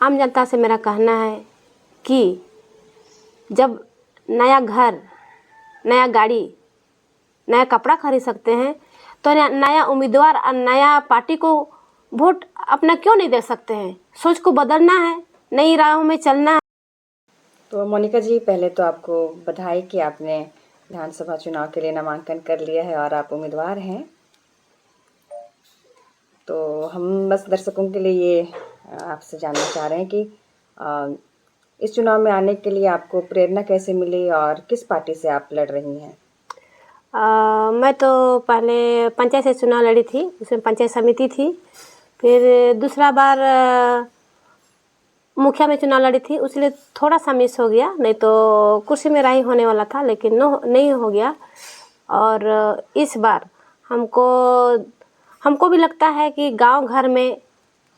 आम जनता से मेरा कहना है कि जब नया घर, नया गाड़ी, नया कपड़ा खरीद सकते हैं तो नया उम्मीदवार और नया पार्टी को वोट अपना क्यों नहीं दे सकते हैं। सोच को बदलना है, नई राहों में चलना है। तो मोनिका जी, पहले तो आपको बधाई कि आपने विधानसभा चुनाव के लिए नामांकन कर लिया है और आप उम्मीदवार हैं। तो हम बस दर्शकों के लिए ये आपसे जानना चाह रहे हैं कि इस चुनाव में आने के लिए आपको प्रेरणा कैसे मिली और किस पार्टी से आप लड़ रही हैं? मैं तो पहले पंचायत से चुनाव लड़ी थी, उसमें पंचायत समिति थी। फिर दूसरा बार मुखिया में चुनाव लड़ी थी, उसलिए थोड़ा सा मिस हो गया, नहीं तो कुर्सी में राही होने वाला था, लेकिन नहीं हो गया। और इस बार हमको भी लगता है कि गांव घर में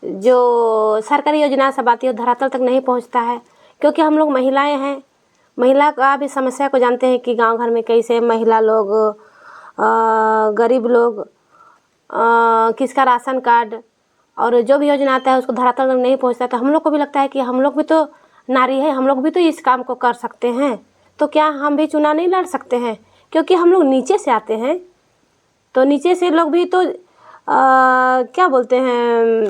जो सरकारी योजना सब आती है धरातल तक नहीं पहुंचता है, क्योंकि हम लोग महिलाएं हैं। महिला का भी समस्या को जानते हैं कि गांव घर में कैसे महिला लोग, गरीब लोग, किसका राशन कार्ड और जो भी योजना आता है उसको धरातल तक नहीं पहुंचता। तो हम लोग को भी लगता है कि हम लोग भी तो नारी है, हम लोग भी तो इस काम को कर सकते हैं, तो क्या हम भी चुनाव नहीं लड़ सकते हैं? क्योंकि हम लोग नीचे से आते हैं, तो नीचे से लोग भी तो क्या बोलते हैं,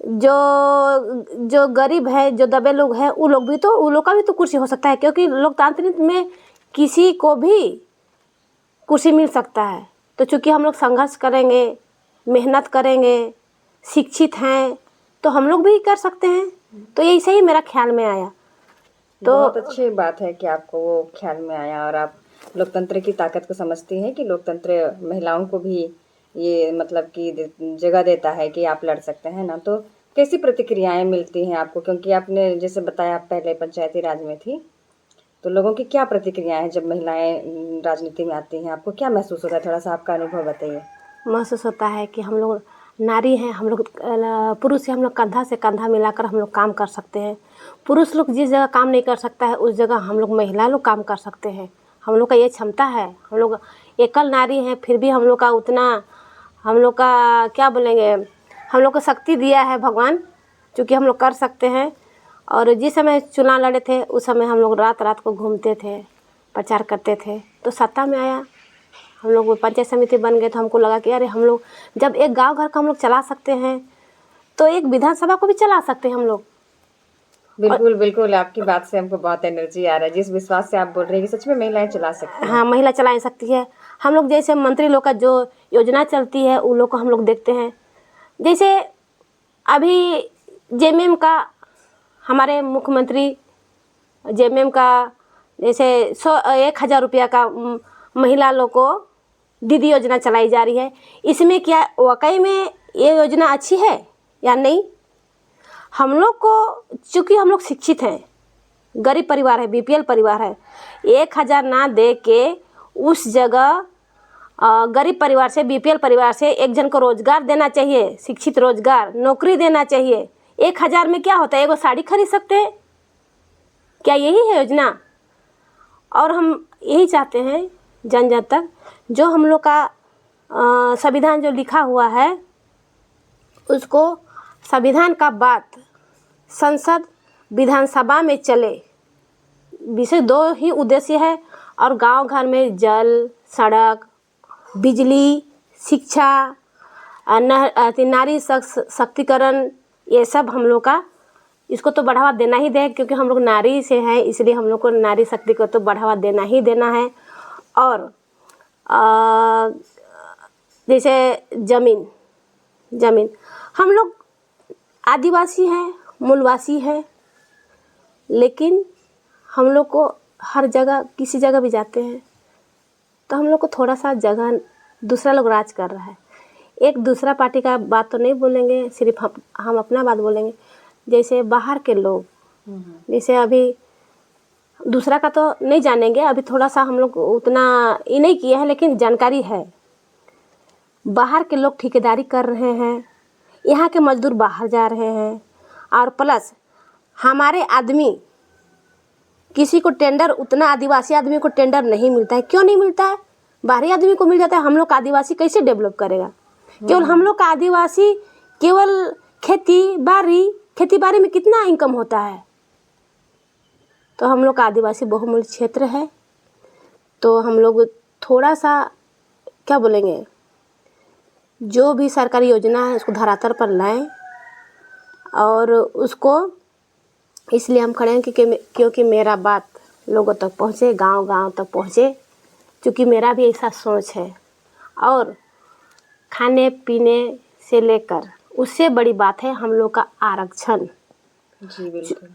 जो गरीब है, जो दबे लोग हैं, वो लोग का भी तो कुर्सी हो सकता है, क्योंकि लोकतांत्रिक में किसी को भी कुर्सी मिल सकता है। तो चूँकि हम लोग संघर्ष करेंगे, मेहनत करेंगे, शिक्षित हैं, तो हम लोग भी कर सकते हैं। तो यही सही मेरा ख्याल में आया। तो बहुत अच्छी बात है कि आपको वो ख्याल में आया और आप लोकतंत्र की ताकत को समझती हैं कि लोकतंत्र महिलाओं को भी ये मतलब कि जगह देता है कि आप लड़ सकते हैं ना। तो कैसी प्रतिक्रियाएं मिलती हैं आपको, क्योंकि आपने जैसे बताया आप पहले पंचायती राज में थी, तो लोगों की क्या प्रतिक्रियाएं हैं जब महिलाएं राजनीति में आती हैं? आपको क्या महसूस होता है? थोड़ा सा आपका अनुभव बताइए। महसूस होता है कि हम लोग नारी हैं, हम लोग पुरुष से हम लोग कंधा से कंधा मिलाकर हम लोग काम कर सकते हैं। पुरुष लोग जिस जगह काम नहीं कर सकता है उस जगह हम लोग महिला लोग काम कर सकते हैं। हम लोग का ये क्षमता है। हम लोग एकल नारी हैं, फिर भी हम लोग का उतना, हम लोग का क्या बोलेंगे, हम लोग को शक्ति दिया है भगवान, क्योंकि हम लोग कर सकते हैं। और जिस समय चुनाव लड़े थे उस समय हम लोग रात रात को घूमते थे, प्रचार करते थे। तो सत्ता में आया, हम लोग पंचायत समिति बन गए, तो हमको लगा कि अरे हम लोग जब एक गांव घर का हम लोग चला सकते हैं तो एक विधानसभा को भी चला सकते हैं हम लोग। बिल्कुल बिल्कुल, आपकी बात से हमको बहुत एनर्जी आ रहा है, जिस विश्वास से आप बोल रहे हैं कि सच में महिलाएं चला सकती हैं। हाँ, महिला चला सकती है। हम लोग जैसे मंत्री लोग का जो योजना चलती है उन लोग को हम लोग देखते हैं। जैसे अभी जेएमएम का, हमारे मुख्यमंत्री जेएमएम का जैसे 1,000 रुपया का महिला लोग को दीदी योजना चलाई जा रही है। इसमें क्या वाकई में ये योजना अच्छी है या नहीं? हम लोग को, चूँकि हम लोग शिक्षित हैं, गरीब परिवार है, बीपीएल परिवार है, 1,000 ना दे के उस जगह गरीब परिवार से, बीपीएल परिवार से एक जन को रोजगार देना चाहिए, शिक्षित रोजगार, नौकरी देना चाहिए। 1,000 में क्या होता है, एगो साड़ी खरीद सकते हैं क्या? यही है योजना। और हम यही चाहते हैं जन जन तक, जो हम लोग का संविधान जो लिखा हुआ है उसको, संविधान का बात संसद विधानसभा में चले। विशेष 2 ही उद्देश्य है, और गांव घर में जल, सड़क, बिजली, शिक्षा, नारी शक्तिकरण, ये सब हम लोग का, इसको तो बढ़ावा देना ही दे, क्योंकि हम लोग नारी से हैं, इसलिए हम लोग को नारी शक्ति को तो बढ़ावा देना ही देना है। और जैसे ज़मीन हम लोग आदिवासी हैं, मूलवासी हैं, लेकिन हम लोग को हर जगह, किसी जगह भी जाते हैं तो हम लोग को थोड़ा सा जगह दूसरा लोग राज कर रहा है। एक दूसरा पार्टी का बात तो नहीं बोलेंगे, सिर्फ हम अपना बात बोलेंगे। जैसे बाहर के लोग, जैसे अभी दूसरा का तो नहीं जानेंगे, अभी थोड़ा सा हम लोग उतना ये नहीं किया है, लेकिन जानकारी है। बाहर के लोग ठेकेदारी कर रहे हैं, यहाँ के मजदूर बाहर जा रहे हैं, और प्लस हमारे आदमी, किसी को टेंडर, उतना आदिवासी आदमी को टेंडर नहीं मिलता है। क्यों नहीं मिलता है? बाहरी आदमी को मिल जाता है। हम लोग का आदिवासी कैसे डेवलप करेगा? केवल हम लोग का आदिवासी केवल खेती बाड़ी, खेती बाड़ी में कितना इनकम होता है। तो हम लोग का आदिवासी बहुमूल्य क्षेत्र है, तो हम लोग थोड़ा सा क्या बोलेंगे, जो भी सरकारी योजना है उसको धरातल पर लाएं, और उसको इसलिए हम खड़े हैं क्योंकि मेरा बात लोगों तक पहुँचे, गांव-गांव तक पहुँचे, क्योंकि मेरा भी ऐसा सोच है। और खाने पीने से लेकर उससे बड़ी बात है हम लोग का आरक्षण। जी बिल्कुल।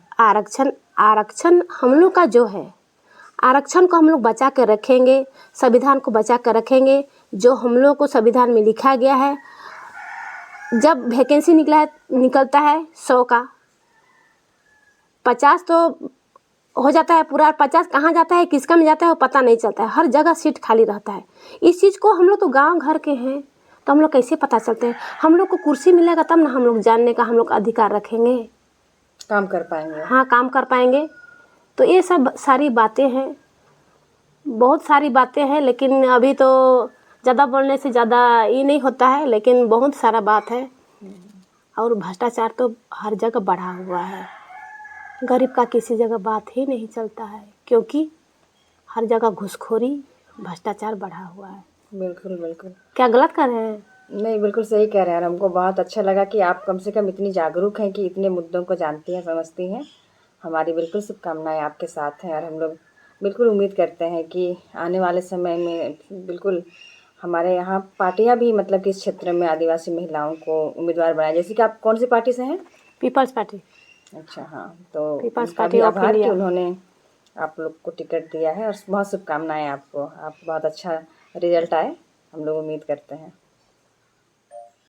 आरक्षण हम लोग का जो है, आरक्षण को हम लोग बचा कर रखेंगे, संविधान को बचा कर रखेंगे। जो हम लोग को संविधान में लिखा गया है, जब वैकेंसी निकलता है 100 का 50 तो हो जाता है पूरा, 50 कहाँ जाता है, किसका में जाता है, वो पता नहीं चलता है। हर जगह सीट खाली रहता है। इस चीज़ को हम लोग तो गांव घर के हैं, तो हम लोग कैसे पता चलते हैं। हम लोग को कुर्सी मिलेगा तब ना हम लोग जानने का हम लोग अधिकार रखेंगे, काम कर पाएंगे। हाँ, काम कर पाएंगे। तो ये सब सारी बातें हैं, बहुत सारी बातें हैं, लेकिन अभी तो ज़्यादा बोलने से ज़्यादा ये नहीं होता है, लेकिन बहुत सारा बात है। और भ्रष्टाचार तो हर जगह बढ़ा हुआ है, गरीब का किसी जगह बात ही नहीं चलता है, क्योंकि हर जगह घूसखोरी भ्रष्टाचार बढ़ा हुआ है। बिल्कुल बिल्कुल। क्या गलत कर रहे हैं? नहीं, बिल्कुल सही कह रहे हैं। और हमको बहुत अच्छा लगा कि आप कम से कम इतनी जागरूक हैं कि इतने मुद्दों को जानती हैं, समझती हैं। हमारी बिल्कुल शुभकामनाएं आपके साथ हैं, और हम लोग बिल्कुल उम्मीद करते हैं कि आने वाले समय में बिल्कुल हमारे यहाँ पार्टियां भी मतलब कि इस क्षेत्र में आदिवासी महिलाओं को उम्मीदवार बनाए। जैसे कि आप कौन सी पार्टी से हैं? People's party. अच्छा, हाँ, तो पीपल्स उनका पार्टी भी ऑफ आभार कि इंडिया। उन्होंने आप लोग को टिकट दिया है, और बहुत शुभकामनाएं आपको। आप बहुत अच्छा रिजल्ट आए, हम लोग उम्मीद करते हैं।